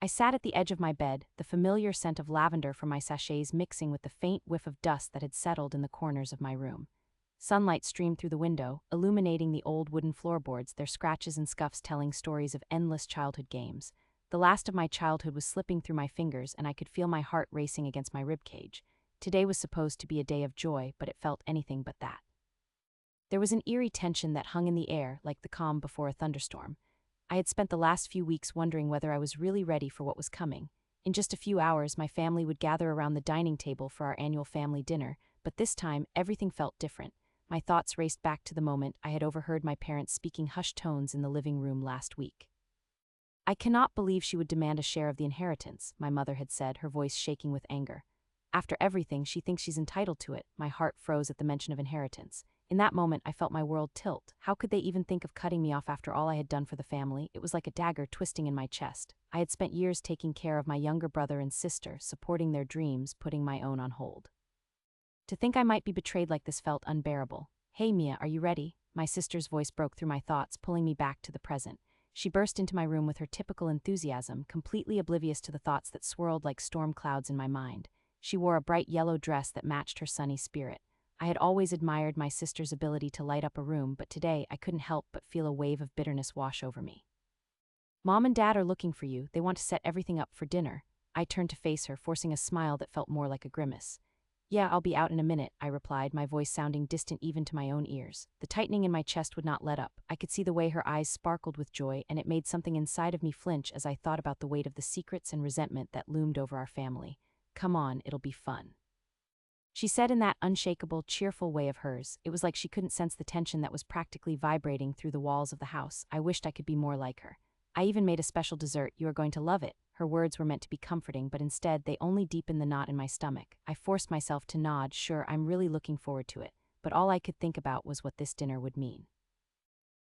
I sat at the edge of my bed, the familiar scent of lavender from my sachets mixing with the faint whiff of dust that had settled in the corners of my room. Sunlight streamed through the window, illuminating the old wooden floorboards, their scratches and scuffs telling stories of endless childhood games. The last of my childhood was slipping through my fingers, and I could feel my heart racing against my ribcage. Today was supposed to be a day of joy, but it felt anything but that. There was an eerie tension that hung in the air, like the calm before a thunderstorm. I had spent the last few weeks wondering whether I was really ready for what was coming. In just a few hours, my family would gather around the dining table for our annual family dinner, but this time, everything felt different. My thoughts raced back to the moment I had overheard my parents speaking hushed tones in the living room last week. "I cannot believe she would demand a share of the inheritance," my mother had said, her voice shaking with anger. "After everything, she thinks she's entitled to it." My heart froze at the mention of inheritance. In that moment, I felt my world tilt. How could they even think of cutting me off after all I had done for the family? It was like a dagger twisting in my chest. I had spent years taking care of my younger brother and sister, supporting their dreams, putting my own on hold. To think I might be betrayed like this felt unbearable. "Hey Mia, are you ready?" My sister's voice broke through my thoughts, pulling me back to the present. She burst into my room with her typical enthusiasm, completely oblivious to the thoughts that swirled like storm clouds in my mind. She wore a bright yellow dress that matched her sunny spirit. I had always admired my sister's ability to light up a room, but today I couldn't help but feel a wave of bitterness wash over me. "Mom and Dad are looking for you. They want to set everything up for dinner." I turned to face her, forcing a smile that felt more like a grimace. "Yeah, I'll be out in a minute," I replied, my voice sounding distant even to my own ears. The tightening in my chest would not let up. I could see the way her eyes sparkled with joy, and it made something inside of me flinch as I thought about the weight of the secrets and resentment that loomed over our family. "Come on, it'll be fun," she said in that unshakable, cheerful way of hers. It was like she couldn't sense the tension that was practically vibrating through the walls of the house. I wished I could be more like her. "I even made a special dessert. You are going to love it." Her words were meant to be comforting, but instead they only deepened the knot in my stomach. I forced myself to nod, sure, I'm really looking forward to it, but all I could think about was what this dinner would mean.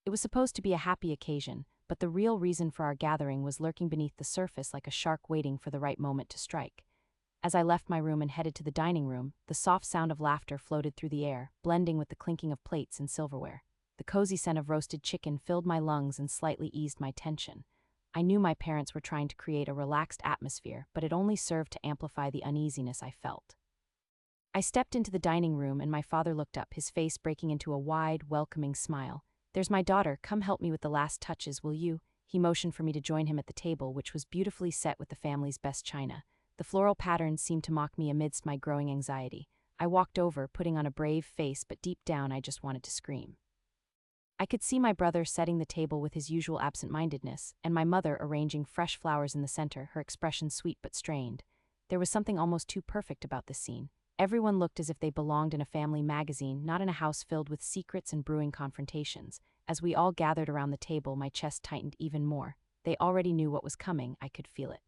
It was supposed to be a happy occasion, but the real reason for our gathering was lurking beneath the surface like a shark waiting for the right moment to strike. As I left my room and headed to the dining room, the soft sound of laughter floated through the air, blending with the clinking of plates and silverware. The cozy scent of roasted chicken filled my lungs and slightly eased my tension. I knew my parents were trying to create a relaxed atmosphere, but it only served to amplify the uneasiness I felt. I stepped into the dining room and my father looked up, his face breaking into a wide, welcoming smile. "There's my daughter. Come help me with the last touches, will you?" He motioned for me to join him at the table, which was beautifully set with the family's best china. The floral patterns seemed to mock me amidst my growing anxiety. I walked over, putting on a brave face, but deep down I just wanted to scream. I could see my brother setting the table with his usual absent-mindedness, and my mother arranging fresh flowers in the center, her expression sweet but strained. There was something almost too perfect about this scene. Everyone looked as if they belonged in a family magazine, not in a house filled with secrets and brewing confrontations. As we all gathered around the table, my chest tightened even more. They already knew what was coming. I could feel it.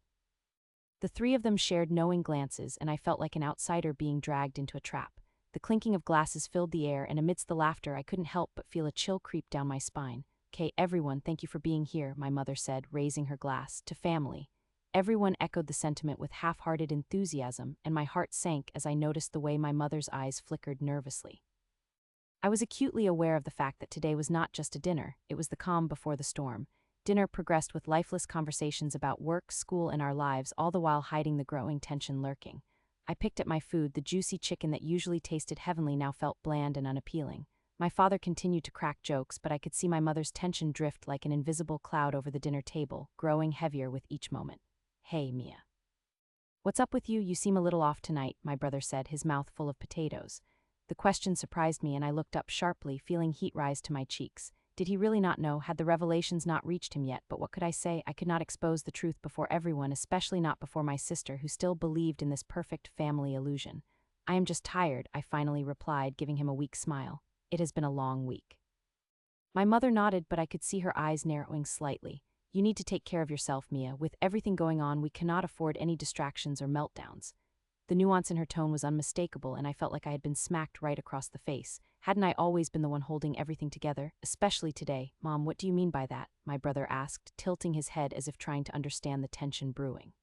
The three of them shared knowing glances, and I felt like an outsider being dragged into a trap. The clinking of glasses filled the air, and amidst the laughter I couldn't help but feel a chill creep down my spine. "Okay, everyone, thank you for being here," my mother said, raising her glass. "To family." Everyone echoed the sentiment with half-hearted enthusiasm, and my heart sank as I noticed the way my mother's eyes flickered nervously. I was acutely aware of the fact that today was not just a dinner, it was the calm before the storm. Dinner progressed with lifeless conversations about work, school, and our lives, all the while hiding the growing tension lurking. I picked at my food. The juicy chicken that usually tasted heavenly now felt bland and unappealing. My father continued to crack jokes, but I could see my mother's tension drift like an invisible cloud over the dinner table, growing heavier with each moment. "Hey, Mia. What's up with you? You seem a little off tonight," my brother said, his mouth full of potatoes. The question surprised me, and I looked up sharply, feeling heat rise to my cheeks. Did he really not know? Had the revelations not reached him yet? But what could I say? I could not expose the truth before everyone, especially not before my sister, who still believed in this perfect family illusion. "I am just tired," I finally replied, giving him a weak smile. "It has been a long week." My mother nodded, but I could see her eyes narrowing slightly. "You need to take care of yourself, Mia. With everything going on, we cannot afford any distractions or meltdowns." The nuance in her tone was unmistakable, and I felt like I had been smacked right across the face. Hadn't I always been the one holding everything together, especially today? "Mom, what do you mean by that?" my brother asked, tilting his head as if trying to understand the tension brewing.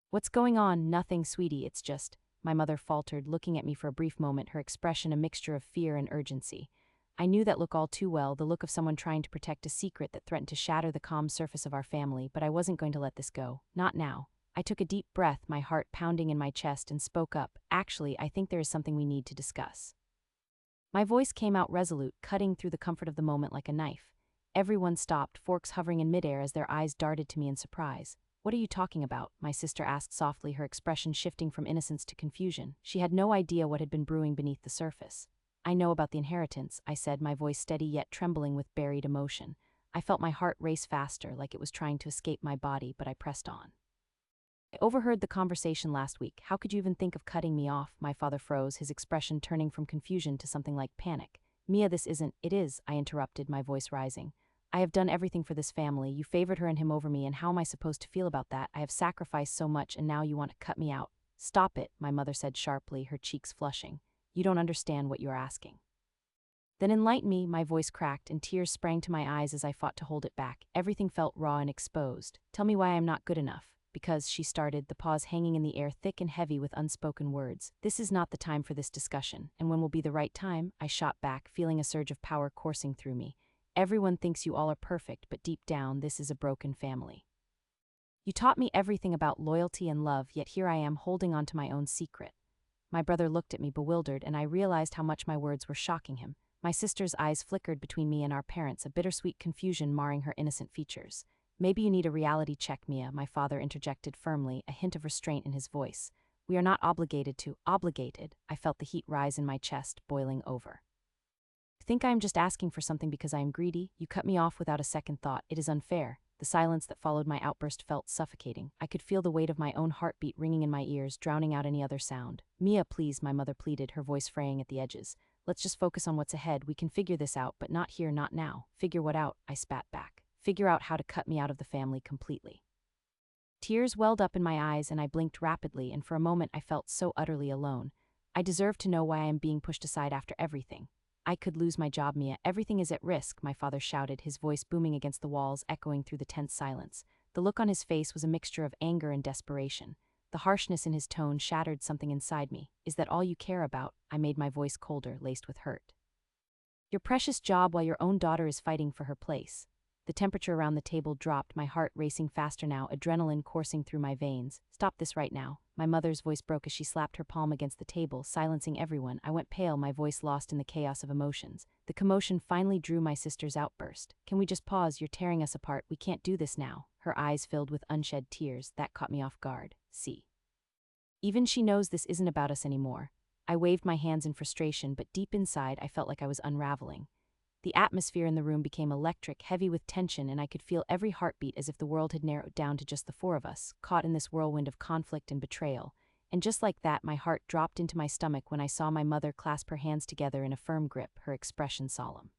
"What's going on?" "Nothing, sweetie, it's just," my mother faltered, looking at me for a brief moment, her expression a mixture of fear and urgency. I knew that look all too well, the look of someone trying to protect a secret that threatened to shatter the calm surface of our family, but I wasn't going to let this go. Not now. I took a deep breath, my heart pounding in my chest, and spoke up. Actually, I think there is something we need to discuss. My voice came out resolute, cutting through the comfort of the moment like a knife. Everyone stopped, forks hovering in midair as their eyes darted to me in surprise. "What are you talking about?" my sister asked softly, her expression shifting from innocence to confusion. She had no idea what had been brewing beneath the surface. "I know about the inheritance," I said, my voice steady yet trembling with buried emotion. I felt my heart race faster, like it was trying to escape my body, but I pressed on. "I overheard the conversation last week. How could you even think of cutting me off?" My father froze, his expression turning from confusion to something like panic. "Mia, this isn't—" "It is," I interrupted, my voice rising. "I have done everything for this family. You favored her and him over me, and how am I supposed to feel about that? I have sacrificed so much, and now you want to cut me out." "Stop it," my mother said sharply, her cheeks flushing. "You don't understand what you are asking." "Then enlighten me," my voice cracked, and tears sprang to my eyes as I fought to hold it back. Everything felt raw and exposed. "Tell me why I am not good enough." "Because," she started, the pause hanging in the air thick and heavy with unspoken words. "This is not the time for this discussion, and when will be the right time?" I shot back, feeling a surge of power coursing through me. "Everyone thinks you all are perfect, but deep down, this is a broken family. You taught me everything about loyalty and love, yet here I am holding on to my own secret." My brother looked at me bewildered, and I realized how much my words were shocking him. My sister's eyes flickered between me and our parents, a bittersweet confusion marring her innocent features. "Maybe you need a reality check, Mia," my father interjected firmly, a hint of restraint in his voice. "We are not obligated to—" "Obligated?" I felt the heat rise in my chest, boiling over. "Think I am just asking for something because I am greedy? You cut me off without a second thought. It is unfair." The silence that followed my outburst felt suffocating. I could feel the weight of my own heartbeat ringing in my ears, drowning out any other sound. "Mia, please," my mother pleaded, her voice fraying at the edges. "Let's just focus on what's ahead. We can figure this out, but not here, not now." "Figure what out?" I spat back. "Figure out how to cut me out of the family completely." Tears welled up in my eyes, and I blinked rapidly, and for a moment I felt so utterly alone. I deserve to know why I am being pushed aside after everything. "I could lose my job, Mia. Everything is at risk," my father shouted, his voice booming against the walls, echoing through the tense silence. The look on his face was a mixture of anger and desperation. The harshness in his tone shattered something inside me. "Is that all you care about?" I made my voice colder, laced with hurt. "Your precious job while your own daughter is fighting for her place." The temperature around the table dropped, my heart racing faster now, adrenaline coursing through my veins. "Stop this right now." My mother's voice broke as she slapped her palm against the table, silencing everyone. I went pale, my voice lost in the chaos of emotions. The commotion finally drew my sister's outburst. "Can we just pause? You're tearing us apart. We can't do this now." Her eyes filled with unshed tears. That caught me off guard. "See. Even she knows this isn't about us anymore." I waved my hands in frustration, but deep inside I felt like I was unraveling. The atmosphere in the room became electric, heavy with tension, and I could feel every heartbeat as if the world had narrowed down to just the four of us, caught in this whirlwind of conflict and betrayal. And just like that, my heart dropped into my stomach when I saw my mother clasp her hands together in a firm grip, her expression solemn.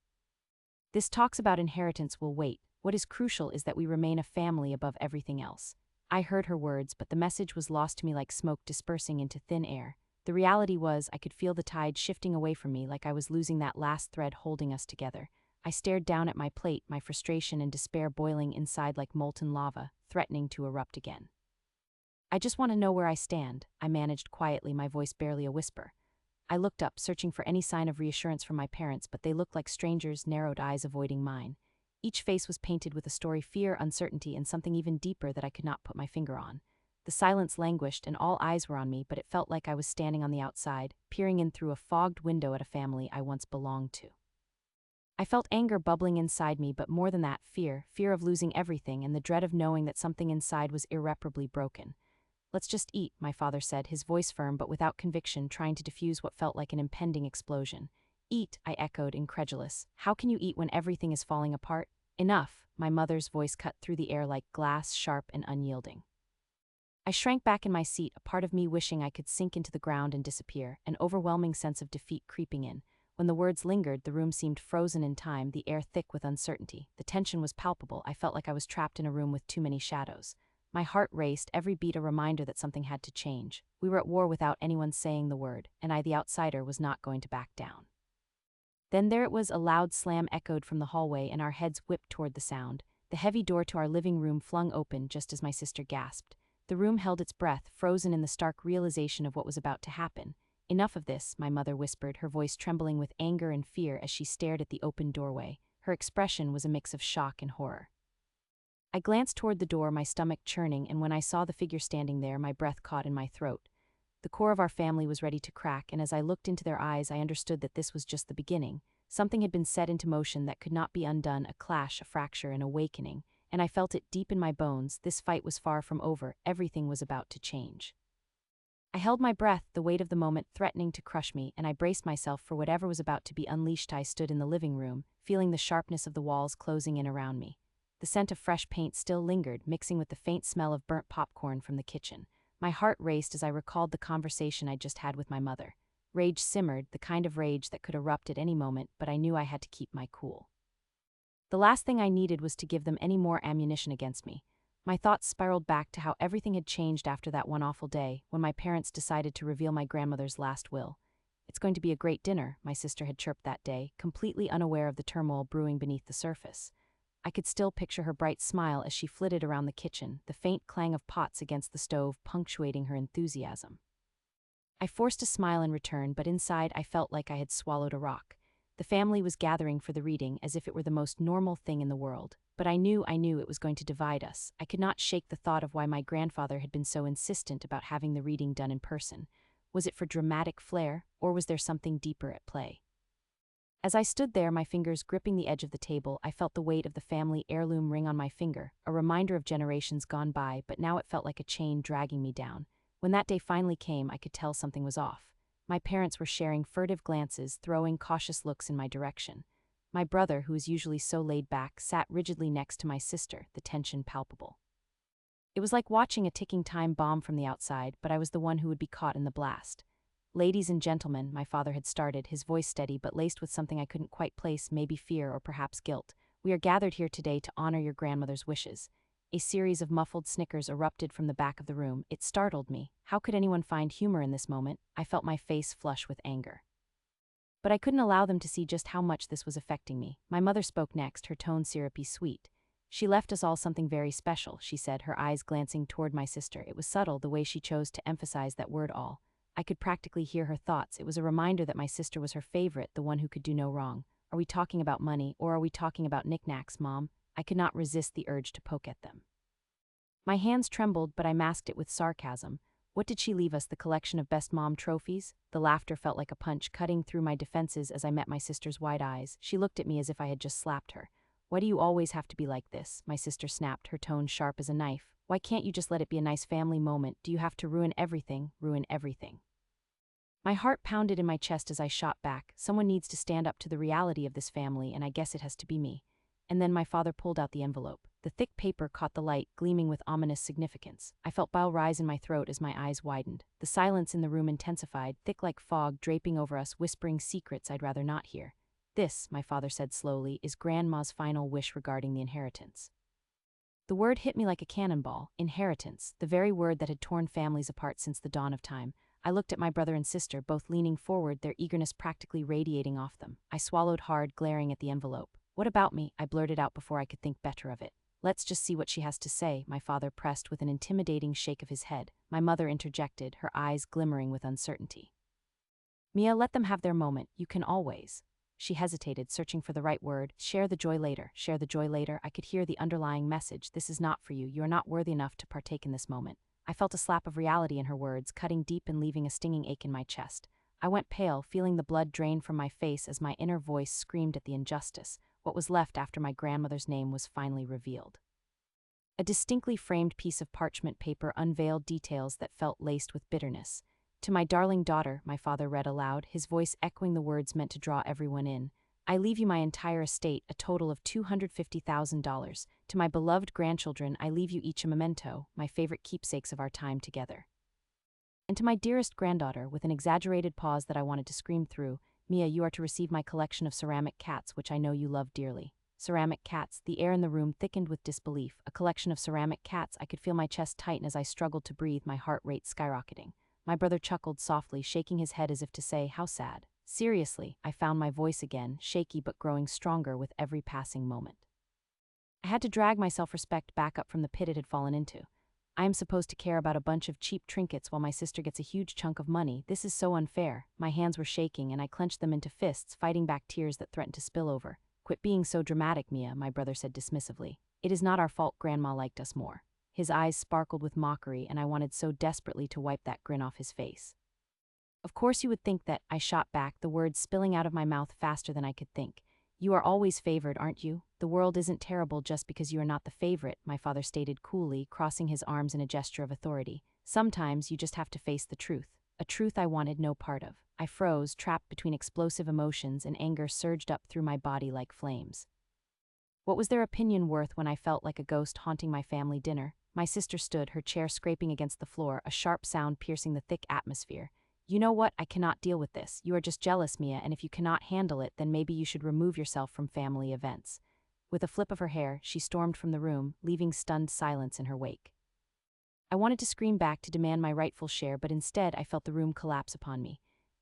"This talks about inheritance will wait. What is crucial is that we remain a family above everything else." I heard her words, but the message was lost to me like smoke dispersing into thin air. The reality was, I could feel the tide shifting away from me, like I was losing that last thread holding us together. I stared down at my plate, my frustration and despair boiling inside like molten lava, threatening to erupt again. "I just want to know where I stand," I managed quietly, my voice barely a whisper. I looked up, searching for any sign of reassurance from my parents, but they looked like strangers, narrowed eyes avoiding mine. Each face was painted with a story, fear, uncertainty, and something even deeper that I could not put my finger on. The silence languished, and all eyes were on me, but it felt like I was standing on the outside, peering in through a fogged window at a family I once belonged to. I felt anger bubbling inside me, but more than that, fear of losing everything, and the dread of knowing that something inside was irreparably broken. "Let's just eat," my father said, his voice firm but without conviction, trying to diffuse what felt like an impending explosion. "Eat," I echoed, incredulous. "How can you eat when everything is falling apart?" "Enough," my mother's voice cut through the air like glass, sharp and unyielding. I shrank back in my seat, a part of me wishing I could sink into the ground and disappear, an overwhelming sense of defeat creeping in. When the words lingered, the room seemed frozen in time, the air thick with uncertainty. The tension was palpable. I felt like I was trapped in a room with too many shadows. My heart raced, every beat a reminder that something had to change. We were at war without anyone saying the word, and I, the outsider, was not going to back down. Then there it was, a loud slam echoed from the hallway, and our heads whipped toward the sound. The heavy door to our living room flung open just as my sister gasped. The room held its breath, frozen in the stark realization of what was about to happen. "Enough of this," my mother whispered, her voice trembling with anger and fear as she stared at the open doorway. Her expression was a mix of shock and horror. I glanced toward the door, my stomach churning, and when I saw the figure standing there, my breath caught in my throat. The core of our family was ready to crack, and as I looked into their eyes, I understood that this was just the beginning. Something had been set into motion that could not be undone, a clash, a fracture, an awakening, and I felt it deep in my bones. This fight was far from over. Everything was about to change. I held my breath, the weight of the moment threatening to crush me, and I braced myself for whatever was about to be unleashed. I stood in the living room, feeling the sharpness of the walls closing in around me. The scent of fresh paint still lingered, mixing with the faint smell of burnt popcorn from the kitchen. My heart raced as I recalled the conversation I'd just had with my mother. Rage simmered, the kind of rage that could erupt at any moment, but I knew I had to keep my cool. The last thing I needed was to give them any more ammunition against me. My thoughts spiraled back to how everything had changed after that one awful day, when my parents decided to reveal my grandmother's last will. "It's going to be a great dinner," my sister had chirped that day, completely unaware of the turmoil brewing beneath the surface. I could still picture her bright smile as she flitted around the kitchen, the faint clang of pots against the stove punctuating her enthusiasm. I forced a smile in return, but inside I felt like I had swallowed a rock. The family was gathering for the reading as if it were the most normal thing in the world, but I knew it was going to divide us. I could not shake the thought of why my grandfather had been so insistent about having the reading done in person. Was it for dramatic flair, or was there something deeper at play? As I stood there, my fingers gripping the edge of the table, I felt the weight of the family heirloom ring on my finger, a reminder of generations gone by, but now it felt like a chain dragging me down. When that day finally came, I could tell something was off. My parents were sharing furtive glances, throwing cautious looks in my direction. My brother, who was usually so laid back, sat rigidly next to my sister, the tension palpable. It was like watching a ticking time bomb from the outside, but I was the one who would be caught in the blast. "Ladies and gentlemen," my father had started, his voice steady but laced with something I couldn't quite place, maybe fear or perhaps guilt. "We are gathered here today to honor your grandmother's wishes." A series of muffled snickers erupted from the back of the room. It startled me. How could anyone find humor in this moment? I felt my face flush with anger. But I couldn't allow them to see just how much this was affecting me. My mother spoke next, her tone syrupy sweet. "She left us all something very special," she said, her eyes glancing toward my sister. It was subtle, the way she chose to emphasize that word all. I could practically hear her thoughts. It was a reminder that my sister was her favorite, the one who could do no wrong. "Are we talking about money, or are we talking about knickknacks, Mom?" I could not resist the urge to poke at them. My hands trembled, but I masked it with sarcasm. "What did she leave us, the collection of best mom trophies?" The laughter felt like a punch, cutting through my defenses as I met my sister's wide eyes. She looked at me as if I had just slapped her. "Why do you always have to be like this?" my sister snapped, her tone sharp as a knife. "Why can't you just let it be a nice family moment? Do you have to ruin everything, ruin everything?" My heart pounded in my chest as I shot back. Someone needs to stand up to the reality of this family, and I guess it has to be me. And then my father pulled out the envelope. The thick paper caught the light, gleaming with ominous significance. I felt bile rise in my throat as my eyes widened. The silence in the room intensified, thick like fog draping over us, whispering secrets I'd rather not hear. "This," my father said slowly, "is Grandma's final wish regarding the inheritance." The word hit me like a cannonball. Inheritance, the very word that had torn families apart since the dawn of time. I looked at my brother and sister, both leaning forward, their eagerness practically radiating off them. I swallowed hard, glaring at the envelope. "What about me?" I blurted out before I could think better of it. "Let's just see what she has to say," my father pressed with an intimidating shake of his head. My mother interjected, her eyes glimmering with uncertainty. "Mia, let them have their moment. You can always." She hesitated, searching for the right word. "Share the joy later. Share the joy later." I could hear the underlying message. "This is not for you. You are not worthy enough to partake in this moment." I felt a slap of reality in her words, cutting deep and leaving a stinging ache in my chest. I went pale, feeling the blood drain from my face as my inner voice screamed at the injustice. What was left after my grandmother's name was finally revealed. A distinctly framed piece of parchment paper unveiled details that felt laced with bitterness. "To my darling daughter," my father read aloud, his voice echoing the words meant to draw everyone in. "I leave you my entire estate, a total of $250,000. To my beloved grandchildren, I leave you each a memento, my favorite keepsakes of our time together. And to my dearest granddaughter," with an exaggerated pause that I wanted to scream through, "Mia, you are to receive my collection of ceramic cats, which I know you love dearly." Ceramic cats, the air in the room thickened with disbelief. A collection of ceramic cats. I could feel my chest tighten as I struggled to breathe, my heart rate skyrocketing. My brother chuckled softly, shaking his head as if to say, "How sad." "Seriously," I found my voice again, shaky but growing stronger with every passing moment. I had to drag my self-respect back up from the pit it had fallen into. I am supposed to care about a bunch of cheap trinkets while my sister gets a huge chunk of money. This is so unfair. My hands were shaking and I clenched them into fists, fighting back tears that threatened to spill over. Quit being so dramatic, Mia, my brother said dismissively. It is not our fault Grandma liked us more. His eyes sparkled with mockery and I wanted so desperately to wipe that grin off his face. Of course you would think that, I shot back, the words spilling out of my mouth faster than I could think. You are always favored, aren't you? The world isn't terrible just because you are not the favorite, my father stated coolly, crossing his arms in a gesture of authority. Sometimes you just have to face the truth. A truth I wanted no part of. I froze, trapped between explosive emotions, and anger surged up through my body like flames. What was their opinion worth when I felt like a ghost haunting my family dinner? My sister stood, her chair scraping against the floor, a sharp sound piercing the thick atmosphere. You know what? I cannot deal with this. You are just jealous, Mia, and if you cannot handle it, then maybe you should remove yourself from family events. With a flip of her hair, she stormed from the room, leaving stunned silence in her wake. I wanted to scream back to demand my rightful share, but instead I felt the room collapse upon me.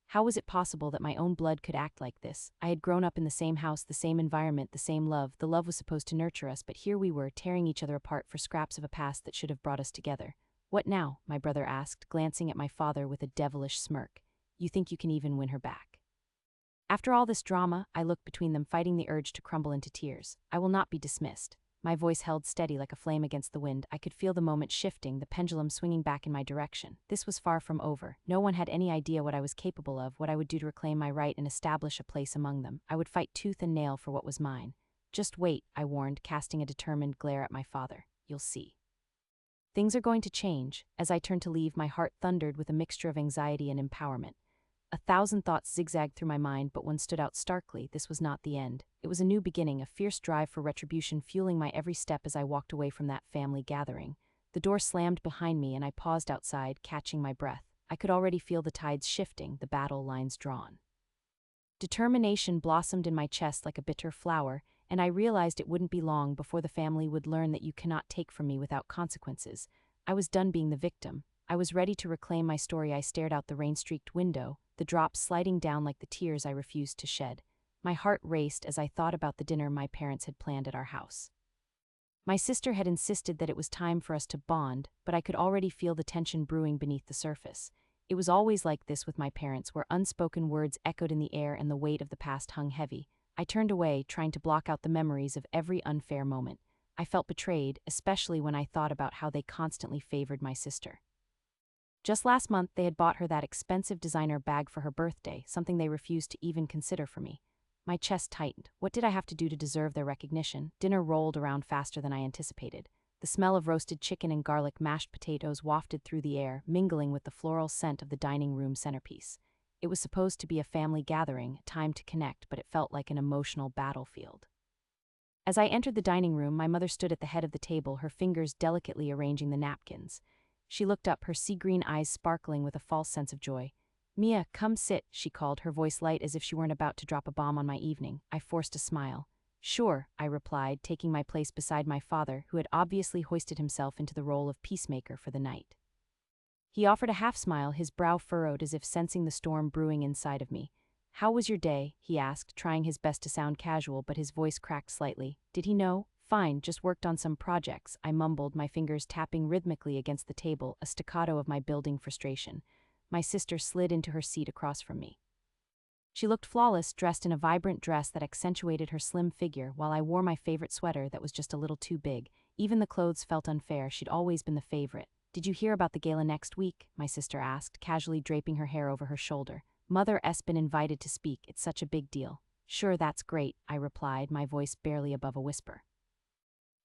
How was it possible that my own blood could act like this? I had grown up in the same house, the same environment, the same love. The love was supposed to nurture us, but here we were, tearing each other apart for scraps of a past that should have brought us together. What now? My brother asked, glancing at my father with a devilish smirk. You think you can even win her back? After all this drama, I looked between them, fighting the urge to crumble into tears. I will not be dismissed. My voice held steady like a flame against the wind. I could feel the moment shifting, the pendulum swinging back in my direction. This was far from over. No one had any idea what I was capable of, what I would do to reclaim my right and establish a place among them. I would fight tooth and nail for what was mine. Just wait, I warned, casting a determined glare at my father. You'll see. Things are going to change. As I turned to leave, my heart thundered with a mixture of anxiety and empowerment. 1,000 thoughts zigzagged through my mind, but one stood out starkly. This was not the end. It was a new beginning, a fierce drive for retribution fueling my every step as I walked away from that family gathering. The door slammed behind me and I paused outside, catching my breath. I could already feel the tides shifting, the battle lines drawn. Determination blossomed in my chest like a bitter flower, and I realized it wouldn't be long before the family would learn that you cannot take from me without consequences. I was done being the victim. I was ready to reclaim my story. I stared out the rain-streaked window, the drops sliding down like the tears I refused to shed. My heart raced as I thought about the dinner my parents had planned at our house. My sister had insisted that it was time for us to bond, but I could already feel the tension brewing beneath the surface. It was always like this with my parents, where unspoken words echoed in the air and the weight of the past hung heavy. I turned away, trying to block out the memories of every unfair moment. I felt betrayed, especially when I thought about how they constantly favored my sister. Just last month, they had bought her that expensive designer bag for her birthday, something they refused to even consider for me. My chest tightened. What did I have to do to deserve their recognition? Dinner rolled around faster than I anticipated. The smell of roasted chicken and garlic mashed potatoes wafted through the air, mingling with the floral scent of the dining room centerpiece. It was supposed to be a family gathering, a time to connect, but it felt like an emotional battlefield. As I entered the dining room, my mother stood at the head of the table, her fingers delicately arranging the napkins. She looked up, her sea-green eyes sparkling with a false sense of joy. "Mia, come sit," she called, her voice light as if she weren't about to drop a bomb on my evening. I forced a smile. "Sure," I replied, taking my place beside my father, who had obviously hoisted himself into the role of peacemaker for the night. He offered a half-smile, his brow furrowed as if sensing the storm brewing inside of me. "How was your day?" he asked, trying his best to sound casual, but his voice cracked slightly. "Did he know?" "Fine, just worked on some projects," I mumbled, my fingers tapping rhythmically against the table, a staccato of my building frustration. My sister slid into her seat across from me. She looked flawless, dressed in a vibrant dress that accentuated her slim figure, while I wore my favorite sweater that was just a little too big. Even the clothes felt unfair. She'd always been the favorite. "Did you hear about the gala next week?" my sister asked, casually draping her hair over her shoulder. "Mother's been invited to speak. It's such a big deal." "Sure, that's great," I replied, my voice barely above a whisper.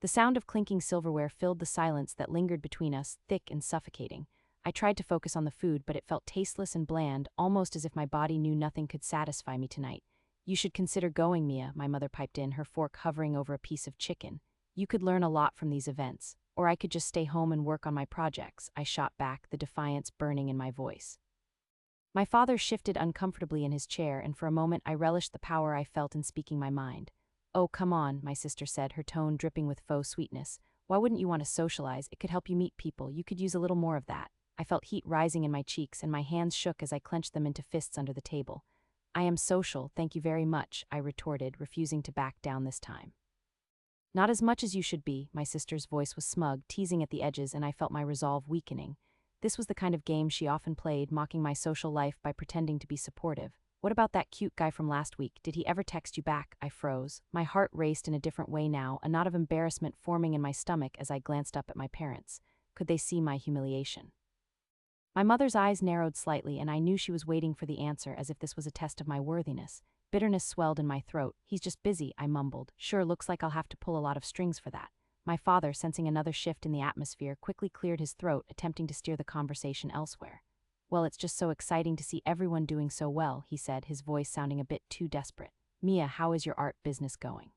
The sound of clinking silverware filled the silence that lingered between us, thick and suffocating. I tried to focus on the food, but it felt tasteless and bland, almost as if my body knew nothing could satisfy me tonight. "You should consider going, Mia," my mother piped in, her fork hovering over a piece of chicken. "You could learn a lot from these events. Or I could just stay home and work on my projects," I shot back, the defiance burning in my voice. My father shifted uncomfortably in his chair, and for a moment I relished the power I felt in speaking my mind. "Oh, come on," my sister said, her tone dripping with faux sweetness. "Why wouldn't you want to socialize? It could help you meet people. You could use a little more of that." I felt heat rising in my cheeks, and my hands shook as I clenched them into fists under the table. "I am social, thank you very much," I retorted, refusing to back down this time. Not as much as you should be, my sister's voice was smug, teasing at the edges, and I felt my resolve weakening. This was the kind of game she often played, mocking my social life by pretending to be supportive. What about that cute guy from last week? Did he ever text you back? I froze. My heart raced in a different way now, a knot of embarrassment forming in my stomach as I glanced up at my parents. Could they see my humiliation? My mother's eyes narrowed slightly, and I knew she was waiting for the answer, as if this was a test of my worthiness. Bitterness swelled in my throat. He's just busy, I mumbled. Sure, looks like I'll have to pull a lot of strings for that. My father, sensing another shift in the atmosphere, quickly cleared his throat, attempting to steer the conversation elsewhere. Well, it's just so exciting to see everyone doing so well, he said, his voice sounding a bit too desperate. Mia, how is your art business going?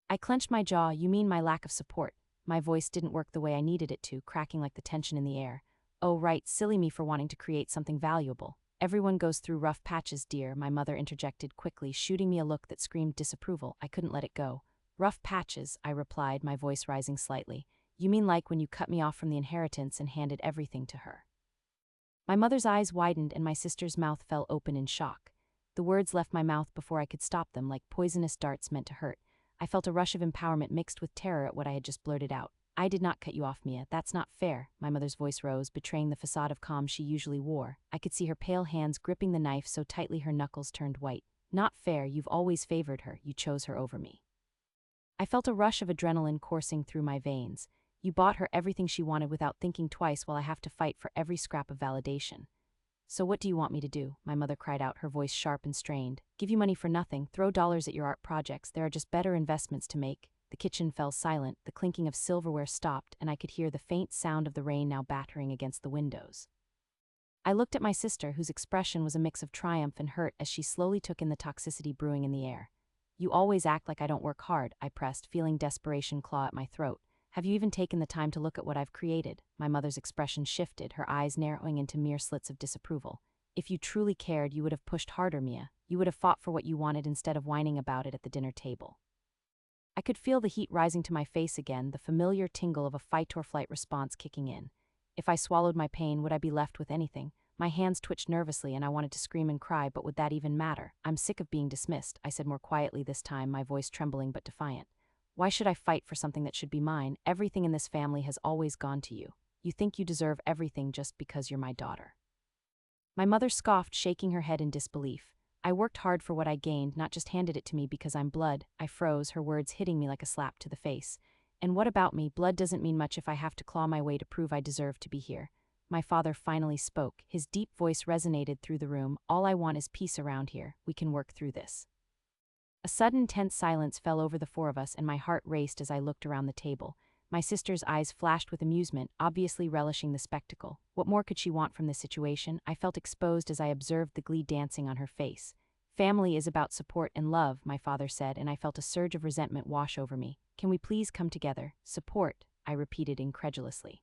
I clenched my jaw. You mean my lack of support? My voice didn't work the way I needed it to, cracking like the tension in the air. Oh, right, silly me for wanting to create something valuable. Everyone goes through rough patches, dear, my mother interjected quickly, shooting me a look that screamed disapproval. I couldn't let it go. Rough patches, I replied, my voice rising slightly. You mean like when you cut me off from the inheritance and handed everything to her? My mother's eyes widened and my sister's mouth fell open in shock. The words left my mouth before I could stop them, like poisonous darts meant to hurt. I felt a rush of empowerment mixed with terror at what I had just blurted out. I did not cut you off, Mia. That's not fair. My mother's voice rose, betraying the facade of calm she usually wore. I could see her pale hands gripping the knife so tightly her knuckles turned white. Not fair. You've always favored her. You chose her over me. I felt a rush of adrenaline coursing through my veins. You bought her everything she wanted without thinking twice, while I have to fight for every scrap of validation. So what do you want me to do? My mother cried out, her voice sharp and strained. Give you money for nothing, throw dollars at your art projects. There are just better investments to make. The kitchen fell silent, the clinking of silverware stopped, and I could hear the faint sound of the rain now battering against the windows. I looked at my sister, whose expression was a mix of triumph and hurt as she slowly took in the toxicity brewing in the air. You always act like I don't work hard, I pressed, feeling desperation claw at my throat. Have you even taken the time to look at what I've created? My mother's expression shifted, her eyes narrowing into mere slits of disapproval. If you truly cared, you would have pushed harder, Mia. You would have fought for what you wanted instead of whining about it at the dinner table. I could feel the heat rising to my face again, the familiar tingle of a fight-or-flight response kicking in. If I swallowed my pain, would I be left with anything? My hands twitched nervously and I wanted to scream and cry, but would that even matter? I'm sick of being dismissed, I said more quietly this time, my voice trembling but defiant. Why should I fight for something that should be mine? Everything in this family has always gone to you. You think you deserve everything just because you're my daughter. My mother scoffed, shaking her head in disbelief. I worked hard for what I gained, not just handed it to me because I'm blood. I froze, her words hitting me like a slap to the face. And what about me? Blood doesn't mean much if I have to claw my way to prove I deserve to be here. My father finally spoke. His deep voice resonated through the room. All I want is peace around here. We can work through this. A sudden tense silence fell over the four of us, and my heart raced as I looked around the table. My sister's eyes flashed with amusement, obviously relishing the spectacle. What more could she want from this situation? I felt exposed as I observed the glee dancing on her face. Family is about support and love, my father said, and I felt a surge of resentment wash over me. Can we please come together? Support, I repeated incredulously.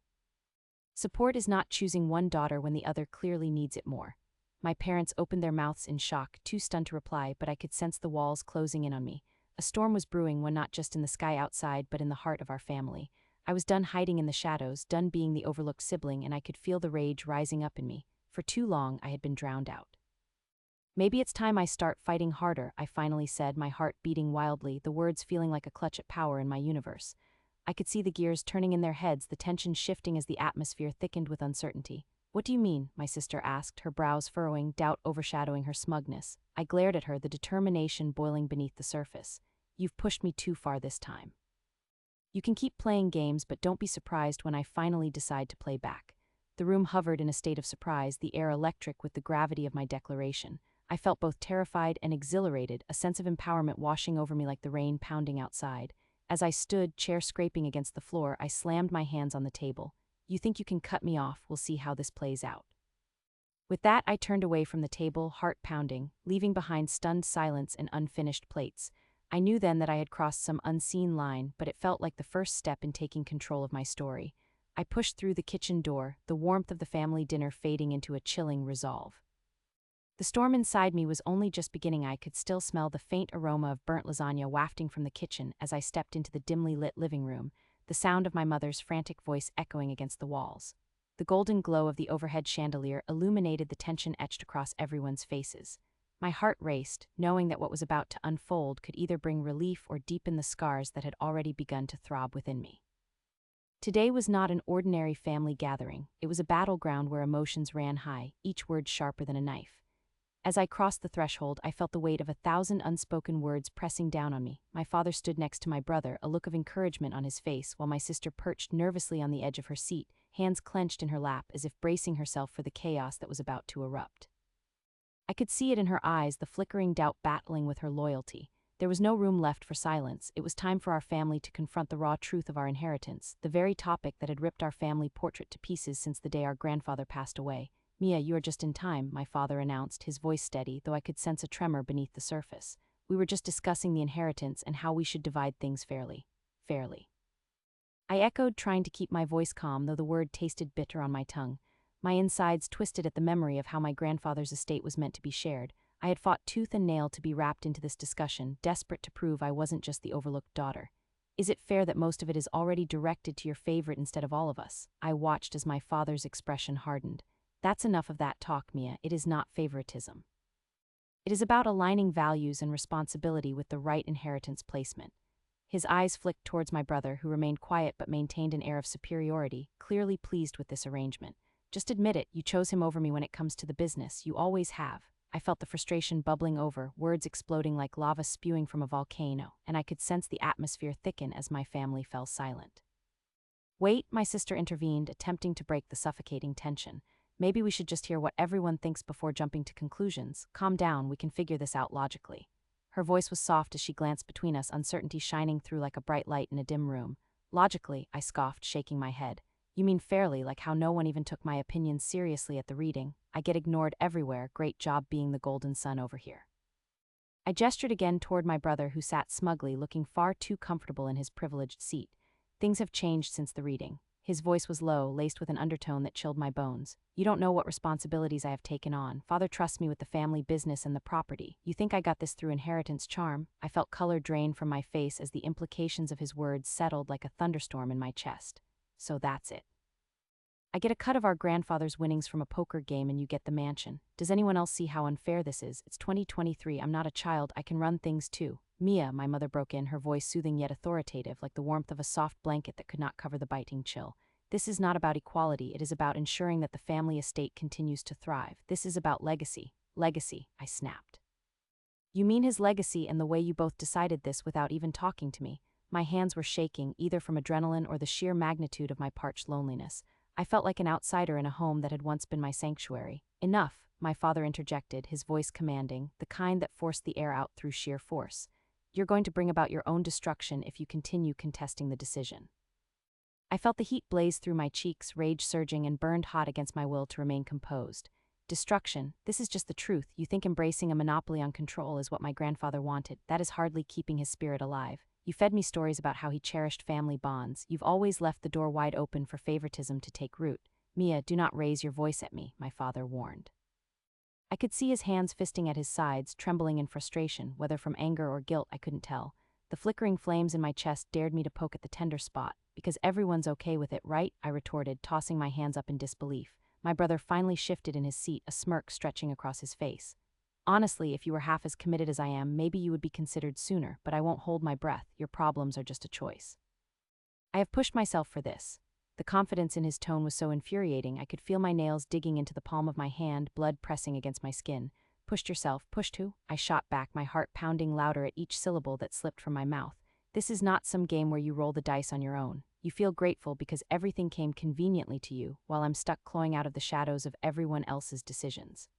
Support is not choosing one daughter when the other clearly needs it more. My parents opened their mouths in shock, too stunned to reply, but I could sense the walls closing in on me. A storm was brewing, one not just in the sky outside, but in the heart of our family. I was done hiding in the shadows, done being the overlooked sibling, and I could feel the rage rising up in me. For too long, I had been drowned out. Maybe it's time I start fighting harder, I finally said, my heart beating wildly, the words feeling like a clutch at power in my universe. I could see the gears turning in their heads, the tension shifting as the atmosphere thickened with uncertainty. What do you mean? My sister asked, her brows furrowing, doubt overshadowing her smugness. I glared at her, the determination boiling beneath the surface. You've pushed me too far this time. You can keep playing games, but don't be surprised when I finally decide to play back. The room hovered in a state of surprise, the air electric with the gravity of my declaration. I felt both terrified and exhilarated, a sense of empowerment washing over me like the rain pounding outside. As I stood, chair scraping against the floor, I slammed my hands on the table. You think you can cut me off? We'll see how this plays out. With that, I turned away from the table, heart pounding, leaving behind stunned silence and unfinished plates. I knew then that I had crossed some unseen line, but it felt like the first step in taking control of my story. I pushed through the kitchen door, the warmth of the family dinner fading into a chilling resolve. The storm inside me was only just beginning. I could still smell the faint aroma of burnt lasagna wafting from the kitchen as I stepped into the dimly lit living room, the sound of my mother's frantic voice echoing against the walls. The golden glow of the overhead chandelier illuminated the tension etched across everyone's faces. My heart raced, knowing that what was about to unfold could either bring relief or deepen the scars that had already begun to throb within me. Today was not an ordinary family gathering. It was a battleground where emotions ran high, each word sharper than a knife. As I crossed the threshold, I felt the weight of 1,000 unspoken words pressing down on me. My father stood next to my brother, a look of encouragement on his face, while my sister perched nervously on the edge of her seat, hands clenched in her lap as if bracing herself for the chaos that was about to erupt. I could see it in her eyes, the flickering doubt battling with her loyalty. There was no room left for silence. It was time for our family to confront the raw truth of our inheritance, the very topic that had ripped our family portrait to pieces since the day our grandfather passed away. "Mia, you are just in time," my father announced, his voice steady, though I could sense a tremor beneath the surface. "We were just discussing the inheritance and how we should divide things fairly." Fairly. I echoed, trying to keep my voice calm, though the word tasted bitter on my tongue. My insides twisted at the memory of how my grandfather's estate was meant to be shared. I had fought tooth and nail to be wrapped into this discussion, desperate to prove I wasn't just the overlooked daughter. "Is it fair that most of it is already directed to your favorite instead of all of us?" I watched as my father's expression hardened. "That's enough of that talk, Mia. It is not favoritism. It is about aligning values and responsibility with the right inheritance placement." His eyes flicked towards my brother, who remained quiet but maintained an air of superiority, clearly pleased with this arrangement. "Just admit it, you chose him over me when it comes to the business. You always have." I felt the frustration bubbling over, words exploding like lava spewing from a volcano, and I could sense the atmosphere thicken as my family fell silent. "Wait," my sister intervened, attempting to break the suffocating tension. "Maybe we should just hear what everyone thinks before jumping to conclusions. Calm down, we can figure this out logically." Her voice was soft as she glanced between us, uncertainty shining through like a bright light in a dim room. "Logically," I scoffed, shaking my head. "You mean fairly, like how no one even took my opinions seriously at the reading? I get ignored everywhere. Great job being the golden son over here." I gestured again toward my brother, who sat smugly, looking far too comfortable in his privileged seat. "Things have changed since the reading." His voice was low, laced with an undertone that chilled my bones. "You don't know what responsibilities I have taken on. Father trusts me with the family business and the property. You think I got this through inheritance charm?" I felt color drain from my face as the implications of his words settled like a thunderstorm in my chest. "So that's it. I get a cut of our grandfather's winnings from a poker game and you get the mansion. Does anyone else see how unfair this is? It's 2023, I'm not a child, I can run things too." "Mia," my mother broke in, her voice soothing yet authoritative, like the warmth of a soft blanket that could not cover the biting chill. "This is not about equality, it is about ensuring that the family estate continues to thrive. This is about legacy." "Legacy," I snapped. "You mean his legacy and the way you both decided this without even talking to me?" My hands were shaking, either from adrenaline or the sheer magnitude of my parched loneliness. I felt like an outsider in a home that had once been my sanctuary. "Enough," my father interjected, his voice commanding, the kind that forced the air out through sheer force. "You're going to bring about your own destruction if you continue contesting the decision." I felt the heat blaze through my cheeks, rage surging and burned hot against my will to remain composed. "Destruction? This is just the truth. You think embracing a monopoly on control is what my grandfather wanted? That is hardly keeping his spirit alive. You fed me stories about how he cherished family bonds. You've always left the door wide open for favoritism to take root." "Mia, do not raise your voice at me," my father warned. I could see his hands fisting at his sides, trembling in frustration, whether from anger or guilt I couldn't tell. The flickering flames in my chest dared me to poke at the tender spot. "Because everyone's okay with it, right?" I retorted, tossing my hands up in disbelief. My brother finally shifted in his seat, a smirk stretching across his face. "Honestly, if you were half as committed as I am, maybe you would be considered sooner, but I won't hold my breath. Your problems are just a choice." I have pushed myself for this. The confidence in his tone was so infuriating, I could feel my nails digging into the palm of my hand, blood pressing against my skin. "Pushed yourself? Pushed who?" I shot back, my heart pounding louder at each syllable that slipped from my mouth. "This is not some game where you roll the dice on your own. You feel grateful because everything came conveniently to you, while I'm stuck clawing out of the shadows of everyone else's decisions."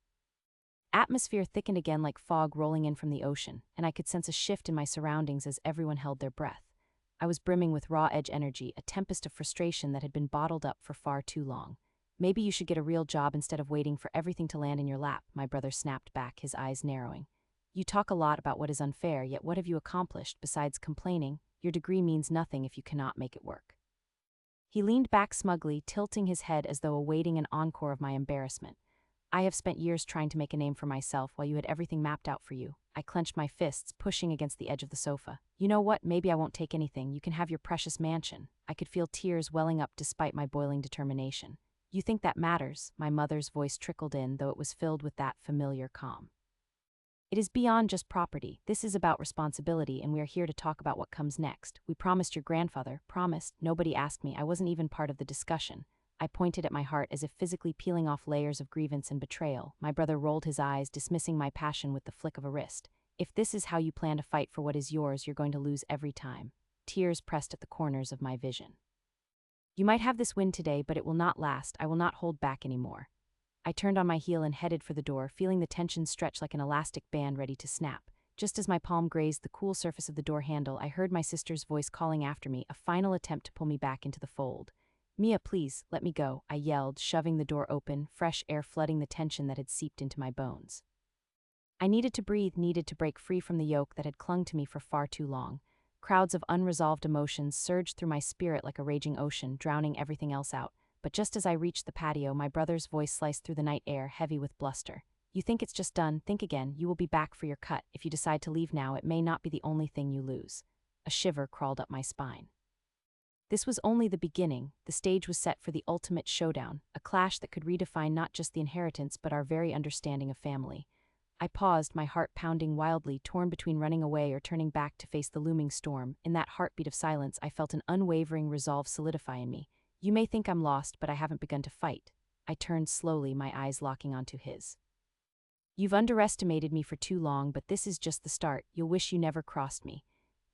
Atmosphere thickened again like fog rolling in from the ocean, and I could sense a shift in my surroundings as everyone held their breath. I was brimming with raw edge energy, a tempest of frustration that had been bottled up for far too long. "Maybe you should get a real job instead of waiting for everything to land in your lap," my brother snapped back, his eyes narrowing. "You talk a lot about what is unfair, yet what have you accomplished besides complaining? Your degree means nothing if you cannot make it work." He leaned back smugly, tilting his head as though awaiting an encore of my embarrassment. "I have spent years trying to make a name for myself while you had everything mapped out for you." I clenched my fists, pushing against the edge of the sofa. "You know what? Maybe I won't take anything. You can have your precious mansion." I could feel tears welling up despite my boiling determination. "You think that matters?" My mother's voice trickled in, though it was filled with that familiar calm. It is beyond just property. This is about responsibility, and we are here to talk about what comes next. We promised your grandfather, promised, nobody asked me, I wasn't even part of the discussion. I pointed at my heart as if physically peeling off layers of grievance and betrayal. My brother rolled his eyes, dismissing my passion with the flick of a wrist. If this is how you plan to fight for what is yours, you're going to lose every time. Tears pressed at the corners of my vision. You might have this win today, but it will not last. I will not hold back anymore. I turned on my heel and headed for the door, feeling the tension stretch like an elastic band ready to snap. Just as my palm grazed the cool surface of the door handle, I heard my sister's voice calling after me, a final attempt to pull me back into the fold. "Mia, please, let me go," I yelled, shoving the door open, fresh air flooding the tension that had seeped into my bones. I needed to breathe, needed to break free from the yoke that had clung to me for far too long. Crowds of unresolved emotions surged through my spirit like a raging ocean, drowning everything else out. But just as I reached the patio, my brother's voice sliced through the night air, heavy with bluster. "You think it's just done? Think again. You will be back for your cut. If you decide to leave now, it may not be the only thing you lose." A shiver crawled up my spine. This was only the beginning. The stage was set for the ultimate showdown, a clash that could redefine not just the inheritance but our very understanding of family. I paused, my heart pounding wildly, torn between running away or turning back to face the looming storm. In that heartbeat of silence, I felt an unwavering resolve solidify in me. "You may think I'm lost, but I haven't begun to fight." I turned slowly, my eyes locking onto his. "You've underestimated me for too long, but this is just the start. You'll wish you never crossed me."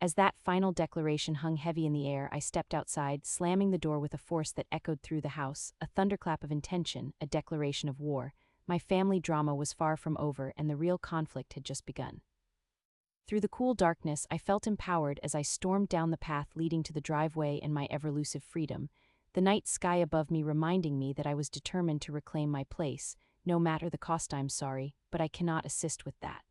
As that final declaration hung heavy in the air, I stepped outside, slamming the door with a force that echoed through the house, a thunderclap of intention, a declaration of war. My family drama was far from over, and the real conflict had just begun. Through the cool darkness, I felt empowered as I stormed down the path leading to the driveway and my ever-elusive freedom, the night sky above me reminding me that I was determined to reclaim my place, no matter the cost. "I'm sorry, but I cannot assist with that."